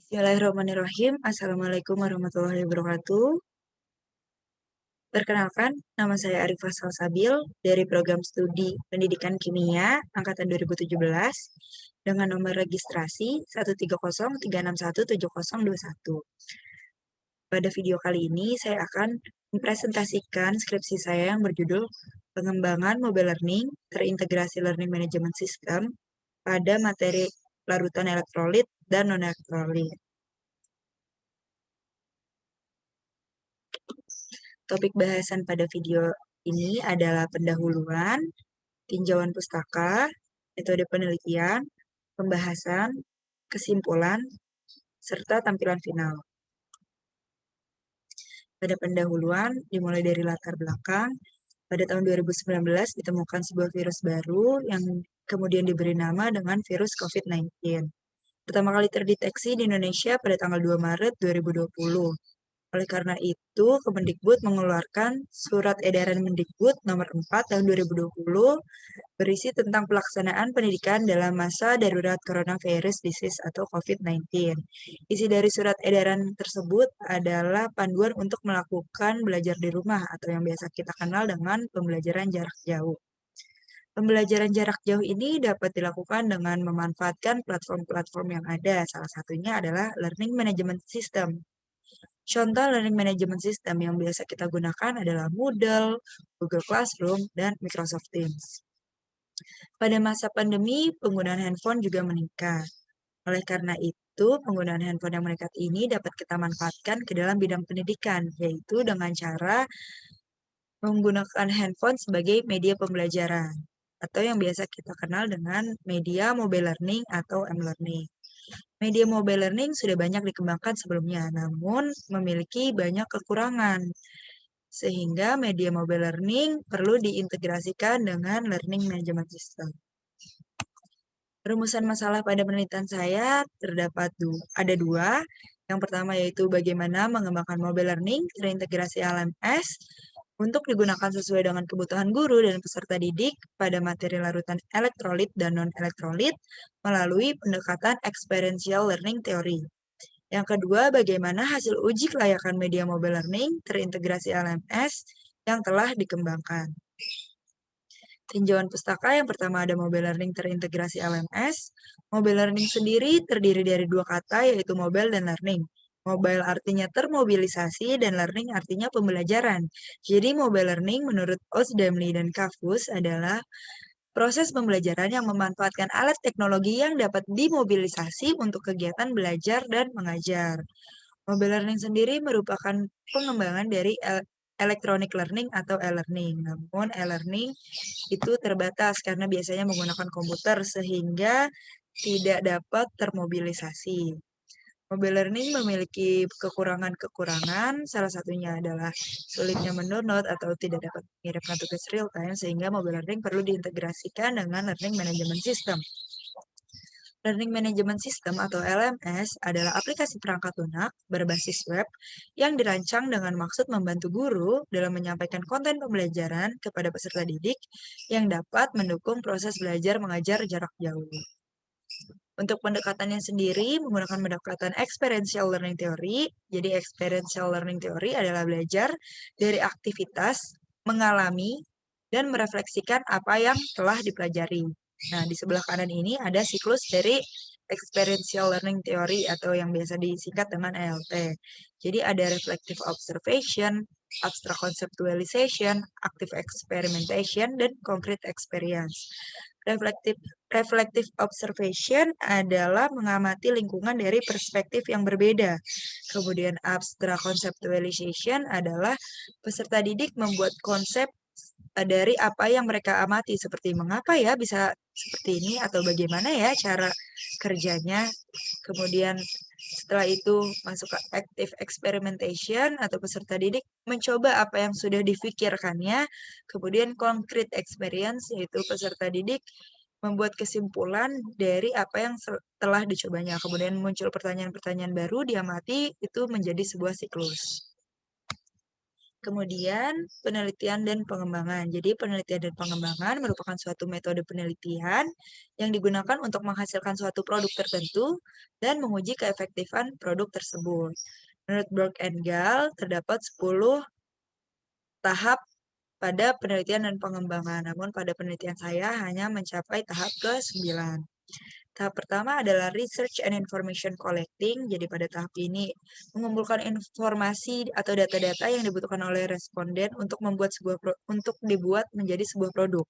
Bismillahirrahmanirrahim. Assalamualaikum warahmatullahi wabarakatuh. Perkenalkan, nama saya Arifah Salsabil dari Program Studi Pendidikan Kimia Angkatan 2017 dengan nomor registrasi 130361701. Pada video kali ini, saya akan mempresentasikan skripsi saya yang berjudul Pengembangan Mobile Learning Terintegrasi Learning Management System pada materi larutan elektrolit dan non-elektrolit. Topik bahasan pada video ini adalah pendahuluan, tinjauan pustaka, metode penelitian, pembahasan, kesimpulan, serta tampilan final. Pada pendahuluan, dimulai dari latar belakang, pada tahun 2019 ditemukan sebuah virus baru yang kemudian diberi nama dengan virus COVID-19. Pertama kali terdeteksi di Indonesia pada tanggal 2 Maret 2020. Oleh karena itu, Kemendikbud mengeluarkan Surat Edaran Mendikbud Nomor 4 Tahun 2020 berisi tentang pelaksanaan pendidikan dalam masa darurat coronavirus disease atau COVID-19. Isi dari surat edaran tersebut adalah panduan untuk melakukan belajar di rumah atau yang biasa kita kenal dengan pembelajaran jarak jauh. Pembelajaran jarak jauh ini dapat dilakukan dengan memanfaatkan platform-platform yang ada. Salah satunya adalah Learning Management System. Contoh Learning Management System yang biasa kita gunakan adalah Moodle, Google Classroom, dan Microsoft Teams. Pada masa pandemi, penggunaan handphone juga meningkat. Oleh karena itu, penggunaan handphone yang meningkat ini dapat kita manfaatkan ke dalam bidang pendidikan, yaitu dengan cara menggunakan handphone sebagai media pembelajaran, atau yang biasa kita kenal dengan media mobile learning atau m-learning. Media mobile learning sudah banyak dikembangkan sebelumnya, namun memiliki banyak kekurangan, sehingga media mobile learning perlu diintegrasikan dengan learning management system. Rumusan masalah pada penelitian saya ada dua. Yang pertama yaitu bagaimana mengembangkan mobile learning terintegrasi LMS untuk digunakan sesuai dengan kebutuhan guru dan peserta didik pada materi larutan elektrolit dan non-elektrolit melalui pendekatan experiential learning theory. Yang kedua, bagaimana hasil uji kelayakan media mobile learning terintegrasi LMS yang telah dikembangkan. Tinjauan pustaka yang pertama ada mobile learning terintegrasi LMS. Mobile learning sendiri terdiri dari dua kata yaitu mobile dan learning. Mobile artinya termobilisasi dan learning artinya pembelajaran. Jadi mobile learning menurut Ozdemli dan Kafus adalah proses pembelajaran yang memanfaatkan alat teknologi yang dapat dimobilisasi untuk kegiatan belajar dan mengajar. Mobile learning sendiri merupakan pengembangan dari electronic learning atau e-learning. Namun e-learning itu terbatas karena biasanya menggunakan komputer sehingga tidak dapat termobilisasi. Mobile learning memiliki kekurangan-kekurangan, salah satunya adalah sulitnya mendownload atau tidak dapat mengirimkan tugas real time, sehingga mobile learning perlu diintegrasikan dengan learning management system. Learning Management System atau LMS adalah aplikasi perangkat lunak berbasis web yang dirancang dengan maksud membantu guru dalam menyampaikan konten pembelajaran kepada peserta didik yang dapat mendukung proses belajar mengajar jarak jauh. Untuk pendekatannya sendiri menggunakan pendekatan experiential learning theory. Jadi experiential learning theory adalah belajar dari aktivitas, mengalami, dan merefleksikan apa yang telah dipelajari. Nah, di sebelah kanan ini ada siklus dari experiential learning theory atau yang biasa disingkat dengan ELT. Jadi ada reflective observation, abstract conceptualization, active experimentation, dan concrete experience. Reflective observation adalah mengamati lingkungan dari perspektif yang berbeda. Kemudian abstract conceptualization adalah peserta didik membuat konsep dari apa yang mereka amati, seperti mengapa ya bisa seperti ini atau bagaimana ya cara kerjanya. Kemudian setelah itu masuk ke active experimentation atau peserta didik mencoba apa yang sudah difikirkannya. Kemudian concrete experience yaitu peserta didik membuat kesimpulan dari apa yang telah dicobanya. Kemudian muncul pertanyaan-pertanyaan baru diamati, itu menjadi sebuah siklus. Kemudian, penelitian dan pengembangan. Jadi, penelitian dan pengembangan merupakan suatu metode penelitian yang digunakan untuk menghasilkan suatu produk tertentu dan menguji keefektifan produk tersebut. Menurut Borg and Gall, terdapat 10 tahap pada penelitian dan pengembangan. Namun, pada penelitian saya hanya mencapai tahap ke-9. Tahap pertama adalah research and information collecting. Jadi pada tahap ini mengumpulkan informasi atau data-data yang dibutuhkan oleh responden untuk dibuat menjadi sebuah produk.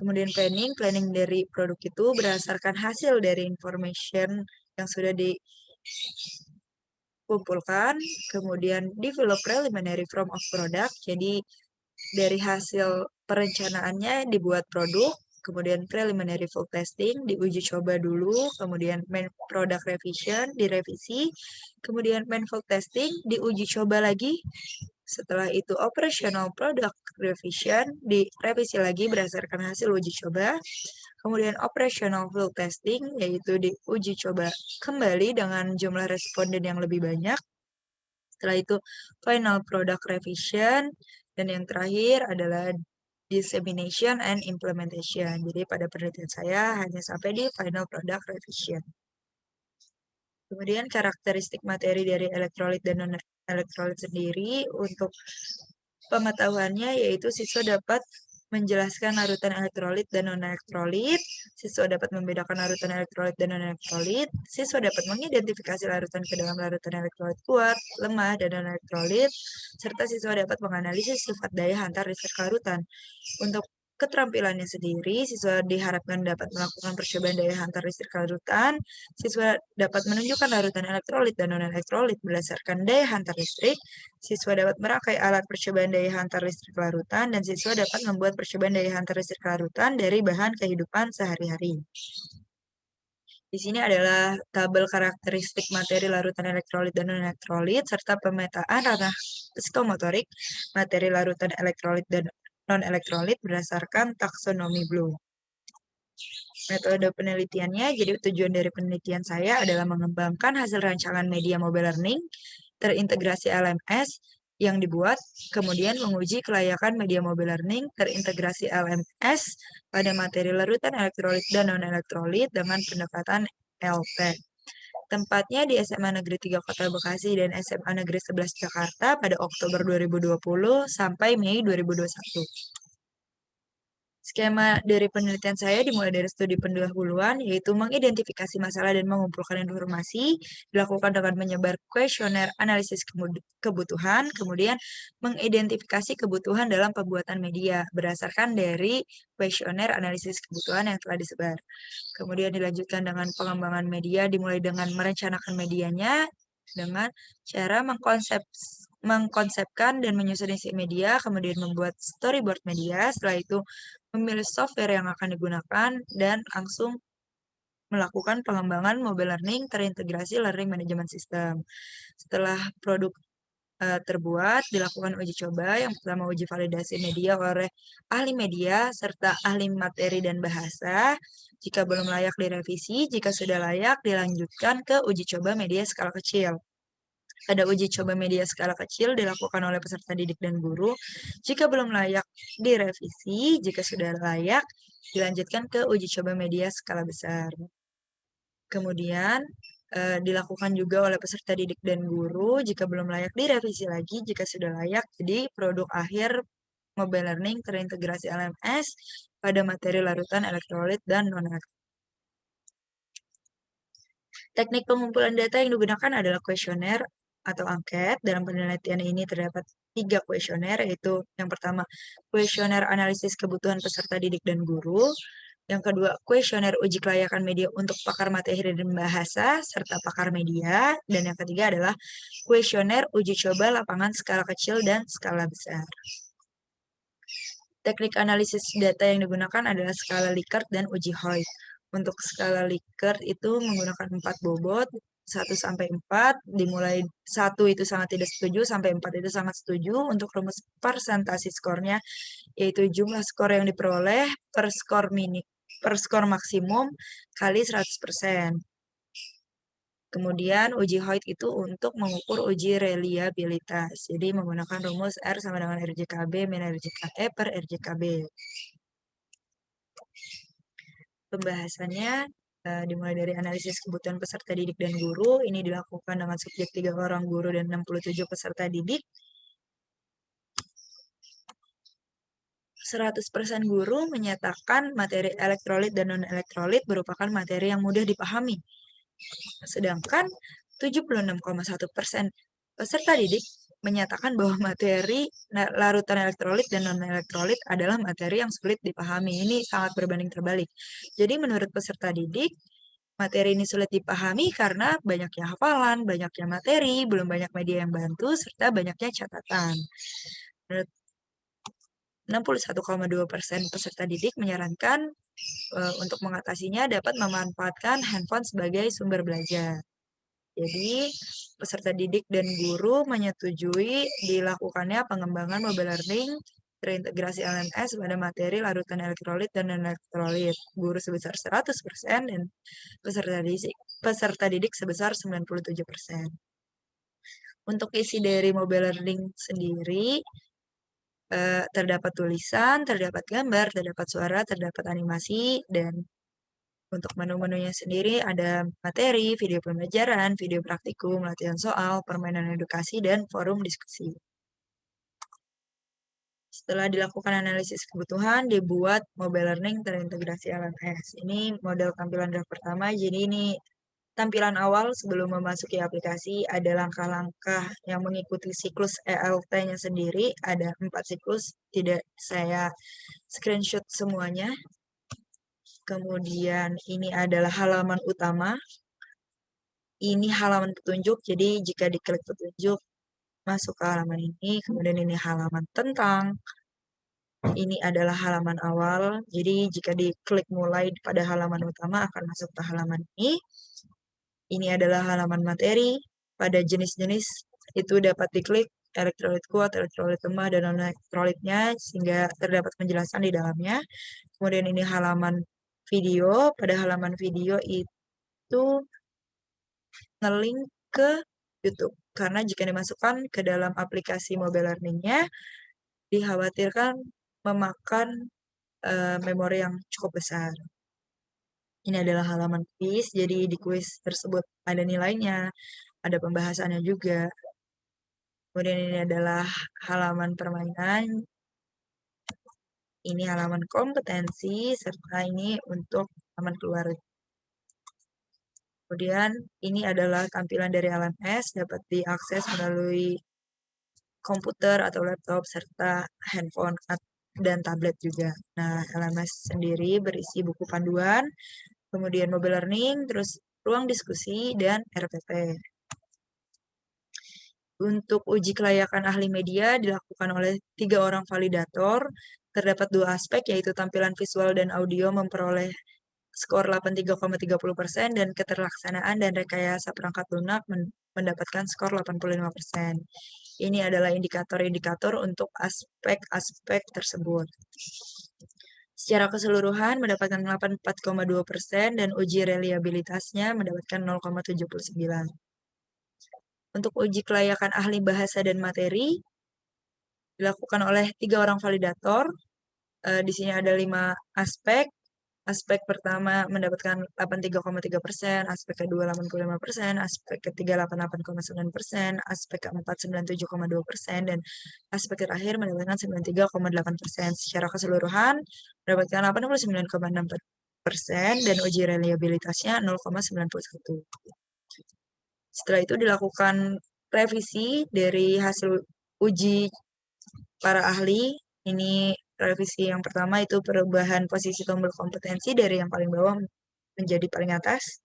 Kemudian planning dari produk itu berdasarkan hasil dari information yang sudah dikumpulkan. Kemudian develop preliminary form of product. Jadi dari hasil perencanaannya dibuat produk. Kemudian preliminary full testing, diuji coba dulu, kemudian main product revision, direvisi, kemudian main full testing, diuji coba lagi, setelah itu operational product revision, direvisi lagi berdasarkan hasil uji coba, kemudian operational full testing, yaitu diuji coba kembali dengan jumlah responden yang lebih banyak, setelah itu final product revision, dan yang terakhir adalah dissemination and implementation. Jadi pada penelitian saya hanya sampai di final product revision. Kemudian karakteristik materi dari elektrolit dan non-elektrolit sendiri untuk pengetahuannya yaitu siswa dapat menjelaskan larutan elektrolit dan non-elektrolit, siswa dapat membedakan larutan elektrolit dan non-elektrolit, siswa dapat mengidentifikasi larutan ke dalam larutan elektrolit kuat, lemah, dan non-elektrolit, serta siswa dapat menganalisis sifat daya hantar listrik larutan. Untuk keterampilannya sendiri, siswa diharapkan dapat melakukan percobaan daya hantar listrik larutan, siswa dapat menunjukkan larutan elektrolit dan non-elektrolit berdasarkan daya hantar listrik, siswa dapat merangkai alat percobaan daya hantar listrik larutan, dan siswa dapat membuat percobaan daya hantar listrik larutan dari bahan kehidupan sehari-hari. Di sini adalah tabel karakteristik materi larutan elektrolit dan non-elektrolit, serta pemetaan ranah psikomotorik materi larutan elektrolit dan non-elektrolit berdasarkan taksonomi Bloom. Metode penelitiannya, jadi tujuan dari penelitian saya adalah mengembangkan hasil rancangan media mobile learning terintegrasi LMS yang dibuat, kemudian menguji kelayakan media mobile learning terintegrasi LMS pada materi larutan elektrolit dan non-elektrolit dengan pendekatan LT. Tempatnya di SMA Negeri 3 Kota Bekasi dan SMA Negeri 11 Jakarta pada Oktober 2020 sampai Mei 2021. Skema dari penelitian saya dimulai dari studi pendahuluan, yaitu mengidentifikasi masalah dan mengumpulkan informasi, dilakukan dengan menyebar kuesioner analisis kebutuhan, kemudian mengidentifikasi kebutuhan dalam pembuatan media berdasarkan dari kuesioner analisis kebutuhan yang telah disebar. Kemudian dilanjutkan dengan pengembangan media, dimulai dengan merencanakan medianya, dengan cara mengkonsepkan dan menyusun isi media, kemudian membuat storyboard media, setelah itu memilih software yang akan digunakan, dan langsung melakukan pengembangan mobile learning terintegrasi learning management system. Setelah produk terbuat, dilakukan uji coba. Yang pertama uji validasi media oleh ahli media serta ahli materi dan bahasa. Jika belum layak direvisi, jika sudah layak dilanjutkan ke uji coba media skala kecil. Pada uji coba media skala kecil dilakukan oleh peserta didik dan guru. Jika belum layak direvisi, jika sudah layak dilanjutkan ke uji coba media skala besar. Kemudian dilakukan juga oleh peserta didik dan guru. Jika belum layak direvisi lagi, jika sudah layak, jadi produk akhir mobile learning terintegrasi LMS pada materi larutan elektrolit dan non-elektrolit. Teknik pengumpulan data yang digunakan adalah kuesioner atau angket. Dalam penelitian ini terdapat 3 kuesioner, yaitu yang pertama, kuesioner analisis kebutuhan peserta didik dan guru. Yang kedua, kuesioner uji kelayakan media untuk pakar materi dan bahasa, serta pakar media. Dan yang ketiga adalah kuesioner uji coba lapangan skala kecil dan skala besar. Teknik analisis data yang digunakan adalah skala Likert dan uji Hoyt. Untuk skala Likert itu menggunakan 4 bobot, 1-4, dimulai 1 itu sangat tidak setuju, sampai 4 itu sangat setuju. Untuk rumus persentase skornya, yaitu jumlah skor yang diperoleh per skor maksimum kali 100%. Kemudian uji Hoyt itu untuk mengukur uji reliabilitas. Jadi menggunakan rumus R sama dengan RJKB min RJKE per RJKB. Pembahasannya dimulai dari analisis kebutuhan peserta didik dan guru. Ini dilakukan dengan subjek 3 orang guru dan 67 peserta didik. 100% guru menyatakan materi elektrolit dan non-elektrolit merupakan materi yang mudah dipahami. Sedangkan 76,1% peserta didik menyatakan bahwa materi larutan elektrolit dan non-elektrolit adalah materi yang sulit dipahami. Ini sangat berbanding terbalik. Jadi menurut peserta didik, materi ini sulit dipahami karena banyaknya hafalan, banyaknya materi, belum banyak media yang bantu, serta banyaknya catatan. Menurut 61,2% peserta didik menyarankan untuk mengatasinya dapat memanfaatkan handphone sebagai sumber belajar. Jadi, peserta didik dan guru menyetujui dilakukannya pengembangan mobile learning terintegrasi LMS pada materi larutan elektrolit dan non-elektrolit. Guru sebesar 100% dan peserta didik sebesar 97%. Untuk isi dari mobile learning sendiri, terdapat tulisan, terdapat gambar, terdapat suara, terdapat animasi, dan untuk menu-menunya sendiri ada materi, video pembelajaran, video praktikum, latihan soal, permainan edukasi, dan forum diskusi. Setelah dilakukan analisis kebutuhan, dibuat mobile learning terintegrasi LMS. Ini model tampilan draft pertama, jadi ini tampilan awal sebelum memasuki aplikasi, ada langkah-langkah yang mengikuti siklus ELT-nya sendiri, ada 4 siklus, tidak saya screenshot semuanya. Kemudian ini adalah halaman utama, ini halaman petunjuk, jadi jika diklik petunjuk, masuk ke halaman ini, kemudian ini halaman tentang, ini adalah halaman awal, jadi jika diklik mulai pada halaman utama akan masuk ke halaman ini. Ini adalah halaman materi, pada jenis-jenis itu dapat diklik elektrolit kuat, elektrolit lemah, dan non-elektrolitnya, sehingga terdapat penjelasan di dalamnya. Kemudian ini halaman video, pada halaman video itu nge-link ke YouTube. Karena jika dimasukkan ke dalam aplikasi mobile learning-nya, dikhawatirkan memakan memori yang cukup besar. Ini adalah halaman kuis, jadi di kuis tersebut ada nilainya, ada pembahasannya juga. Kemudian ini adalah halaman permainan, ini halaman kompetensi, serta ini untuk halaman keluarga. Kemudian ini adalah tampilan dari LMS, dapat diakses melalui komputer atau laptop, serta handphone dan tablet juga. Nah, LMS sendiri berisi buku panduan, kemudian mobile learning, terus ruang diskusi, dan RPP. Untuk uji kelayakan ahli media dilakukan oleh 3 orang validator. Terdapat 2 aspek, yaitu tampilan visual dan audio memperoleh skor 83,30% dan keterlaksanaan dan rekayasa perangkat lunak mendapatkan skor 85%. Ini adalah indikator-indikator untuk aspek-aspek tersebut. Secara keseluruhan mendapatkan 84,2% dan uji reliabilitasnya mendapatkan 0,79. Untuk uji kelayakan ahli bahasa dan materi dilakukan oleh 3 orang validator. Di sini ada 5 aspek. Aspek pertama mendapatkan 83,3%, aspek kedua 85%, aspek ketiga 88,9%, aspek keempat 97,2%, dan aspek terakhir mendapatkan 93,8%. Secara keseluruhan mendapatkan 89,6% dan uji reliabilitasnya 0,91. Setelah itu dilakukan revisi dari hasil uji para ahli. Ini revisi yang pertama itu perubahan posisi tombol kompetensi dari yang paling bawah menjadi paling atas.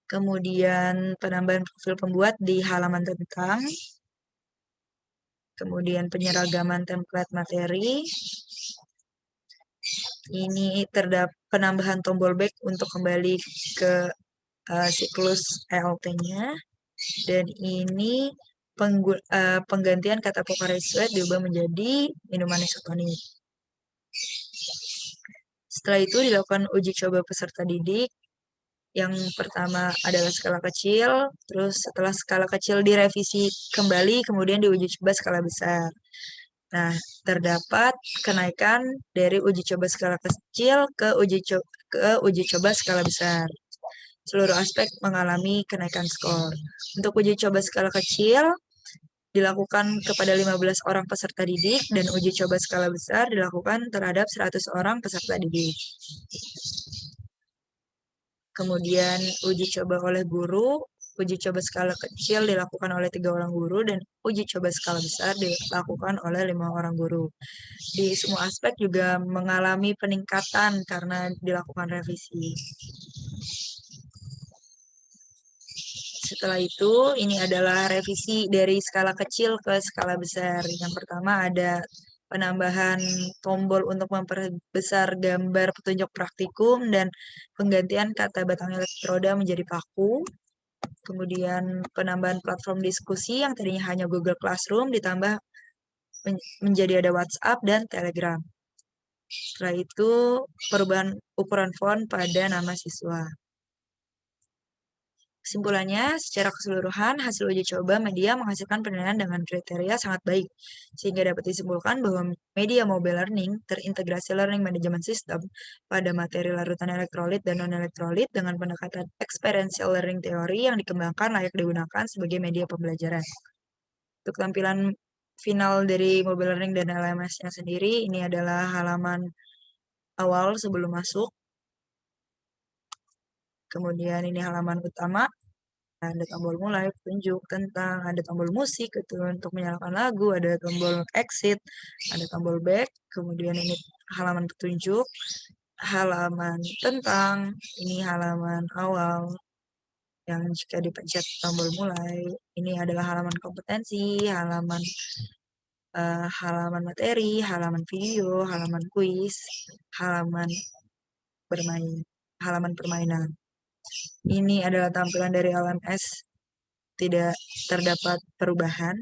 Kemudian penambahan profil pembuat di halaman tentang. Kemudian penyeragaman template materi. Ini terdapat penambahan tombol back untuk kembali ke siklus ELT-nya. Dan ini penggantian kata Pocari Sweat diubah menjadi minuman isotonik. Setelah itu dilakukan uji coba peserta didik. Yang pertama adalah skala kecil, terus setelah skala kecil direvisi kembali, kemudian diuji coba skala besar. Nah, terdapat kenaikan dari uji coba skala kecil ke uji coba skala besar. Seluruh aspek mengalami kenaikan skor. Untuk uji coba skala kecil dilakukan kepada 15 orang peserta didik dan uji coba skala besar dilakukan terhadap 100 orang peserta didik. Kemudian uji coba oleh guru, uji coba skala kecil dilakukan oleh 3 orang guru dan uji coba skala besar dilakukan oleh 5 orang guru. Di semua aspek juga mengalami peningkatan karena dilakukan revisi. Setelah itu, ini adalah revisi dari skala kecil ke skala besar. Yang pertama ada penambahan tombol untuk memperbesar gambar petunjuk praktikum dan penggantian kata batang elektroda menjadi paku. Kemudian penambahan platform diskusi yang tadinya hanya Google Classroom ditambah menjadi ada WhatsApp dan Telegram. Setelah itu, perubahan ukuran font pada nama siswa. Kesimpulannya, secara keseluruhan, hasil uji coba media menghasilkan penilaian dengan kriteria sangat baik, sehingga dapat disimpulkan bahwa media mobile learning terintegrasi learning management system pada materi larutan elektrolit dan non-elektrolit dengan pendekatan experiential learning theory yang dikembangkan layak digunakan sebagai media pembelajaran. Untuk tampilan final dari mobile learning dan LMS-nya sendiri, ini adalah halaman awal sebelum masuk. Kemudian ini halaman utama. Ada tombol mulai, petunjuk, tentang, ada tombol musik itu untuk menyalakan lagu, ada tombol exit, ada tombol back, kemudian ini halaman petunjuk, halaman tentang, ini halaman awal yang jika dipencet tombol mulai, ini adalah halaman kompetensi, halaman materi, halaman video, halaman kuis, halaman halaman permainan. Ini adalah tampilan dari LMS, tidak terdapat perubahan.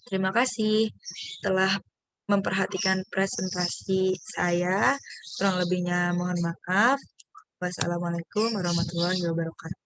Terima kasih telah memperhatikan presentasi saya. Kurang lebihnya mohon maaf. Wassalamualaikum warahmatullahi wabarakatuh.